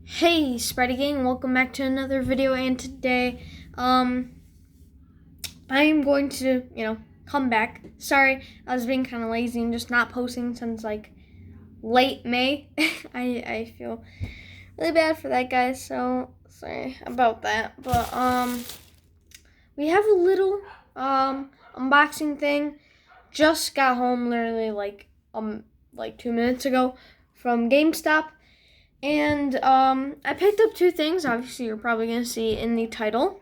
Hey Spidey Gang, welcome back to another video, and today I am going to, come back. Sorry, I was being kind of lazy and just not posting since like late May. I feel really bad for that, guys, so sorry about that. But we have a little unboxing thing. Just got home literally like 2 minutes ago from GameStop. And I picked up two things. Obviously, you're probably going to see in the title.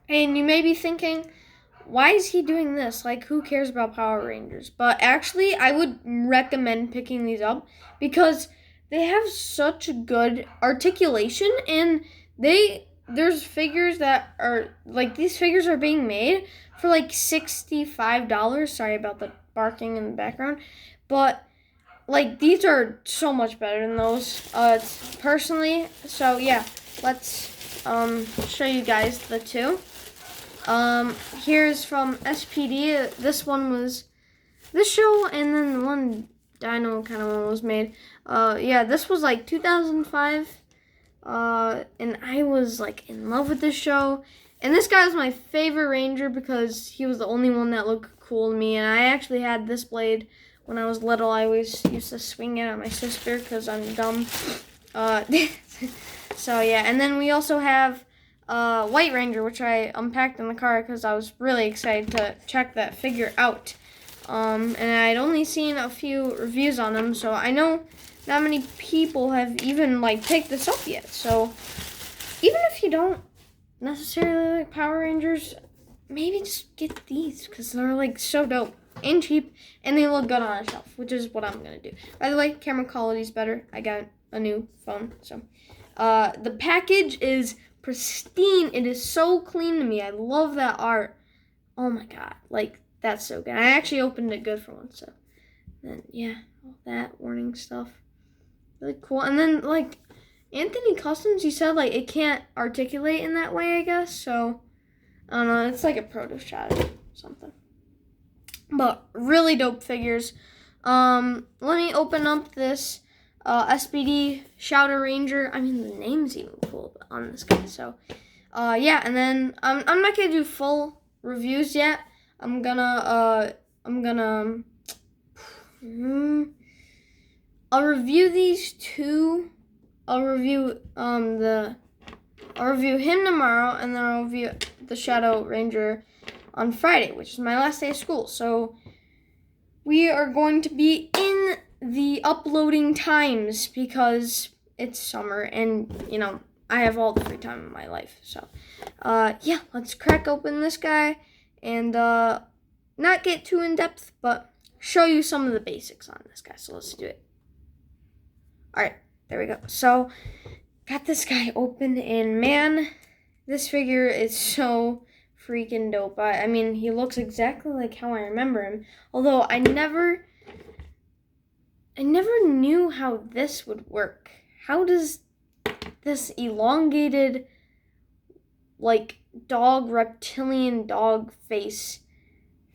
And you may be thinking, why is he doing this? Like, who cares about Power Rangers? But actually, I would recommend picking these up because they have such good articulation, and there's figures that are like, these figures are being made for like $65. Sorry about the barking in the background, but like, these are so much better than those, personally. So yeah, let's show you guys the two. Here's from SPD. This one was this show, and then the one Dino kind of one was made. Yeah, this was like 2005. And I was like in love with this show. And this guy was my favorite Ranger because he was the only one that looked cool to me. And I actually had this blade when I was little. I always used to swing it at my sister because I'm dumb. So yeah, and then we also have White Ranger, which I unpacked in the car because I was really excited to check that figure out. And I'd only seen a few reviews on him, so I know not many people have even like picked this up yet. So even if you don't necessarily like Power Rangers, maybe just get these because they're like so dope and cheap, and they look good on a shelf, which is what I'm gonna do. By the way, camera quality is better. I got a new phone, so the package is pristine. It is so clean to me. I love that art. Oh my god, like that's so good. I actually opened it good for once. So then yeah, all that warning stuff, really cool. And then like Anthony Customs, he said like it can't articulate in that way, I guess. So I don't know. It's like a proto shot or something. But really dope figures. Let me open up this SPD Shouter Ranger. I mean, the name's even cool on this guy. So, yeah, and then I'm not gonna do full reviews yet. I'll review these two. I'll review him tomorrow, and then I'll review the Shadow Ranger on Friday, which is my last day of school. So we are going to be in the uploading times because it's summer and, I have all the free time in my life. So, yeah, let's crack open this guy and not get too in-depth, but show you some of the basics on this guy. So let's do it. All right, there we go. So got this guy open, and man, this figure is so freaking dope. I mean, he looks exactly like how I remember him. Although I never knew how this would work. How does this elongated, like, reptilian dog face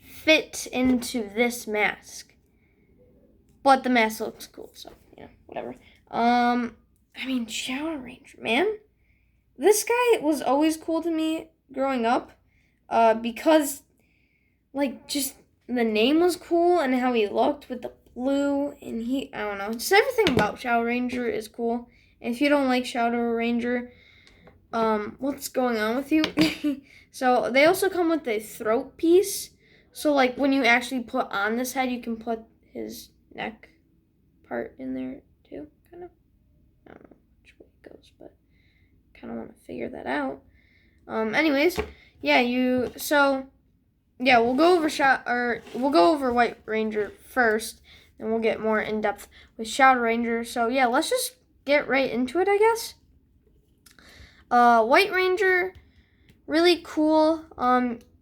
fit into this mask? But the mask looks cool, so, whatever. I mean, Shadow Ranger, man. This guy was always cool to me growing up. Because, like, just the name was cool and how he looked with the blue, and I don't know, just everything about Shadow Ranger is cool. And if you don't like Shadow Ranger, what's going on with you? So they also come with a throat piece. So, like, when you actually put on this head, you can put his neck part in there too, kind of. I don't know which way it goes, but kind of want to figure that out. Anyways. Yeah, we'll go over White Ranger first, and we'll get more in depth with Shadow Ranger. So yeah, let's just get right into it, I guess. White Ranger, really cool.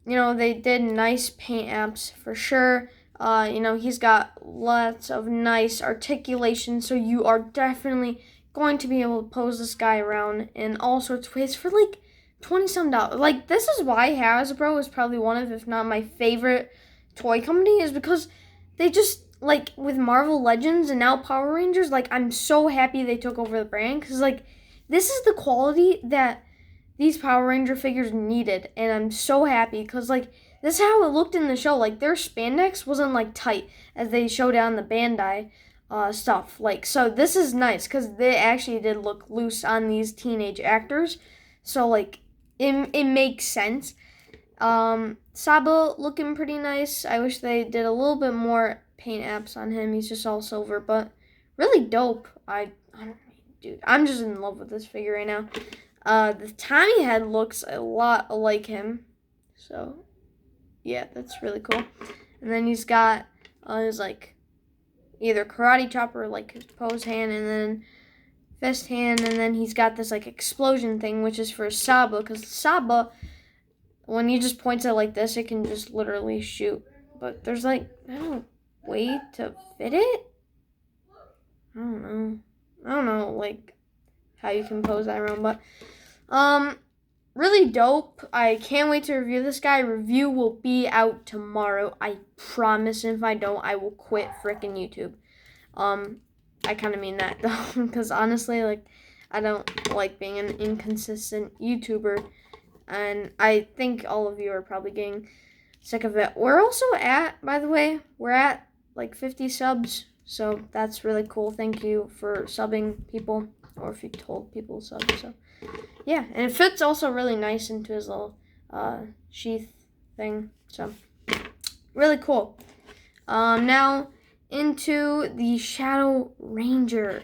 They did nice paint apps for sure. He's got lots of nice articulation, so you are definitely going to be able to pose this guy around in all sorts of ways for like $20-some. Like, this is why Hasbro is probably one of, if not my favorite toy company, is because they just, like, with Marvel Legends and now Power Rangers, like, I'm so happy they took over the brand, because, like, this is the quality that these Power Ranger figures needed, and I'm so happy because like this is how it looked in the show. Like their spandex wasn't like tight as they showed on the Bandai stuff. Like so, this is nice because they actually did look loose on these teenage actors. So like it makes sense. Sabo looking pretty nice. I wish they did a little bit more paint apps on him. He's just all silver, but really dope. I don't, dude, I'm just in love with this figure right now. The Tommy head looks a lot like him, so yeah, that's really cool. And then he's got his like either karate chop or like his pose hand, and then fist hand, and then he's got this like explosion thing, which is for Saba, because Saba, when he just points it like this, it can just literally shoot. But there's like no way to fit it. I don't know like how you can pose that around, but really dope. I can't wait to review this guy. Review will be out tomorrow, I promise. And if I don't, I will quit freaking YouTube. I kind of mean that though, because honestly, like, I don't like being an inconsistent YouTuber, and I think all of you are probably getting sick of it. We're also at, by the way, we're at like 50 subs, so that's really cool. Thank you for subbing, people, or if you told people to sub. So yeah, and it fits also really nice into his little sheath thing, so really cool. Now into the Shadow Ranger.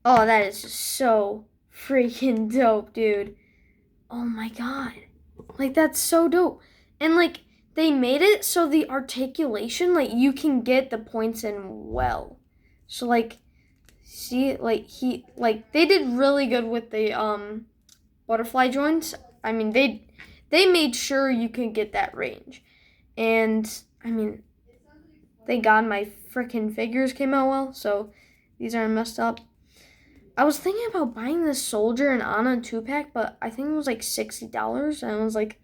Oh, that is just so freaking dope, dude. Oh my god. Like, that's so dope. And, like, they made it so the articulation, like, you can get the points in well. So, like, see, like, they did really good with the, butterfly joints. I mean, they made sure you could get that range. And, I mean, thank God my freaking figures came out well, so these aren't messed up. I was thinking about buying this Soldier and Anna 2-pack, but I think it was like $60, and I was like,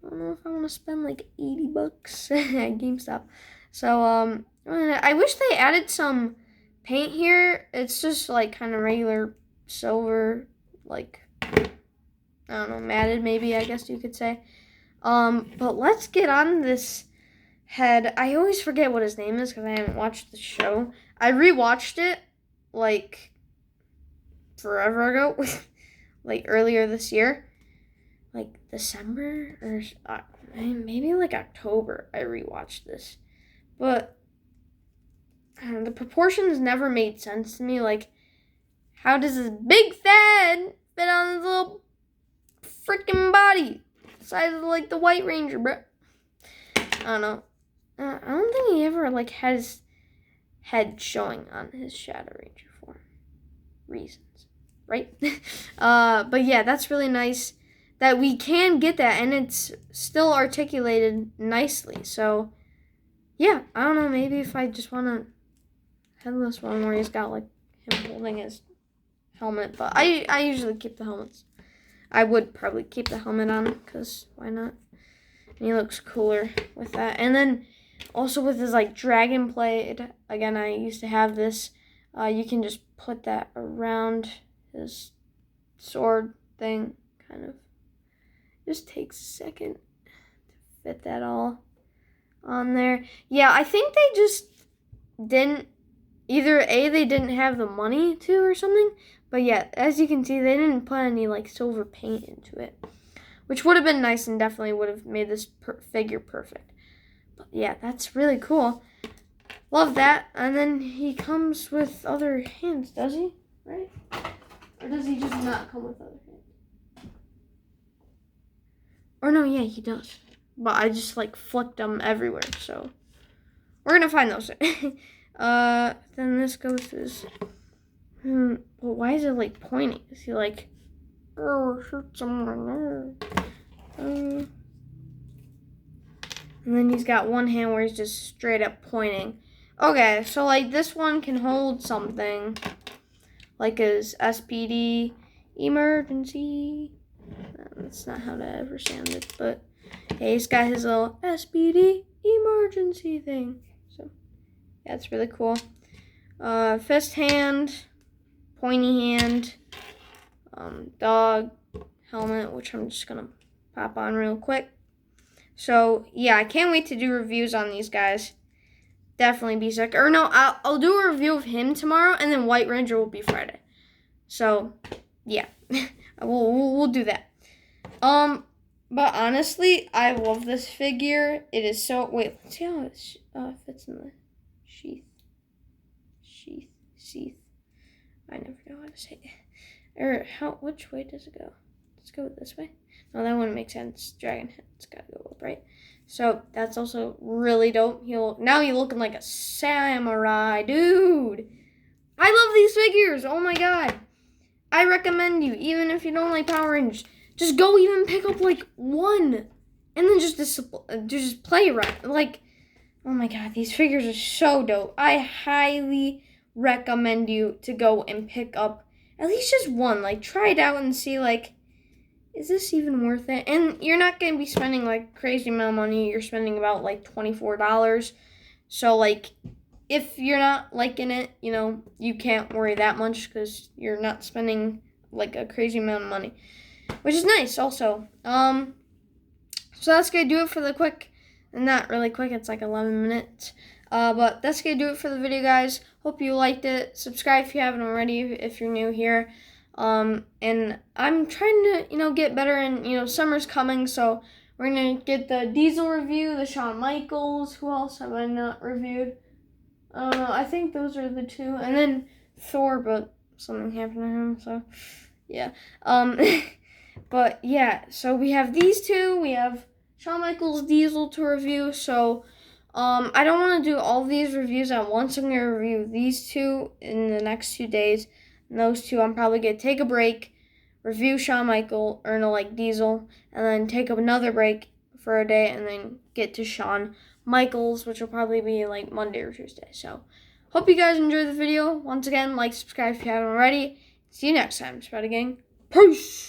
I don't know if I want to spend like $80 at GameStop. So, I wish they added some paint here. It's just like kind of regular silver, like, I don't know, matted maybe, I guess you could say. But let's get on this head. I always forget what his name is because I haven't watched the show. I rewatched it like forever ago, like earlier this year, like December or maybe like October. I rewatched this, but the proportions never made sense to me. Like, how does this big Thad fit on his little freaking body, the size of like the White Ranger, bro? I don't know. I don't think he ever like has head showing on his Shadow Ranger form. Reasons, right? But yeah, that's really nice that we can get that, and it's still articulated nicely. So yeah, I don't know. Maybe if I just want to headless one where he's got like him holding his helmet, but I usually keep the helmets. I would probably keep the helmet on because why not? And he looks cooler with that. And then also with his like dragon blade, again, I used to have this. You can just put that around his sword thing, kind of. Just takes a second to fit that all on there. Yeah, I think they just didn't, either A, they didn't have the money to or something, but yeah, as you can see, they didn't put any like silver paint into it, which would have been nice and definitely would have made this figure perfect. But yeah, that's really cool. Love that. And then he comes with other hands, does he? Right? Or does he just not come with other hands? Or no, yeah, he does. But I just like flicked them everywhere, so we're gonna find those. Then this goes to his, well, why is it like pointing? Is he like, oh, shoot someone there? And then he's got one hand where he's just straight up pointing. Okay, so like this one can hold something, like his SPD emergency. That's not how to ever sound it, but hey, he's got his little SPD emergency thing. So yeah, it's really cool. Fist hand, pointy hand, dog helmet, which I'm just gonna pop on real quick. So yeah, I can't wait to do reviews on these guys. Definitely be sick. Or no, I'll do a review of him tomorrow, and then White Ranger will be Friday. So yeah, we'll do that. But honestly, I love this figure. It is so. Wait, let's see how it fits in the sheath. Sheath. I never know how to say it. Or which way does it go? Let's go this way. No, that wouldn't make sense. Dragon head's gotta go up, right? So that's also really dope. Now he's looking like a samurai, dude. I love these figures. Oh my god. I recommend you, even if you don't like Power Rangers, just go even pick up like one, and then just play around. Like, oh my god, these figures are so dope. I highly recommend you to go and pick up at least just one. Like, try it out and see, like, is this even worth it? And you're not going to be spending, like, crazy amount of money. You're spending about, like, $24. So, like, if you're not liking it, you know, you can't worry that much because you're not spending, like, a crazy amount of money, which is nice also. So that's going to do it for the quick, not really quick, it's like 11 minutes. But that's going to do it for the video, guys. Hope you liked it. Subscribe if you haven't already, if you're new here. And I'm trying to, you know, get better, and, you know, summer's coming, so we're going to get the Diesel review, the Shawn Michaels. Who else have I not reviewed? I think those are the two. And then Thor, but something happened to him, so yeah. But yeah, so we have these two. We have Shawn Michaels Diesel to review, so I don't want to do all these reviews at once. I'm going to review these two in the next 2 days. And those two, I'm probably going to take a break, review Shawn Michael, or no, like Diesel, and then take another break for a day, and then get to Shawn Michaels, which will probably be like Monday or Tuesday. So, hope you guys enjoyed the video. Once again, like, subscribe if you haven't already. See you next time, Spread Gang. Peace!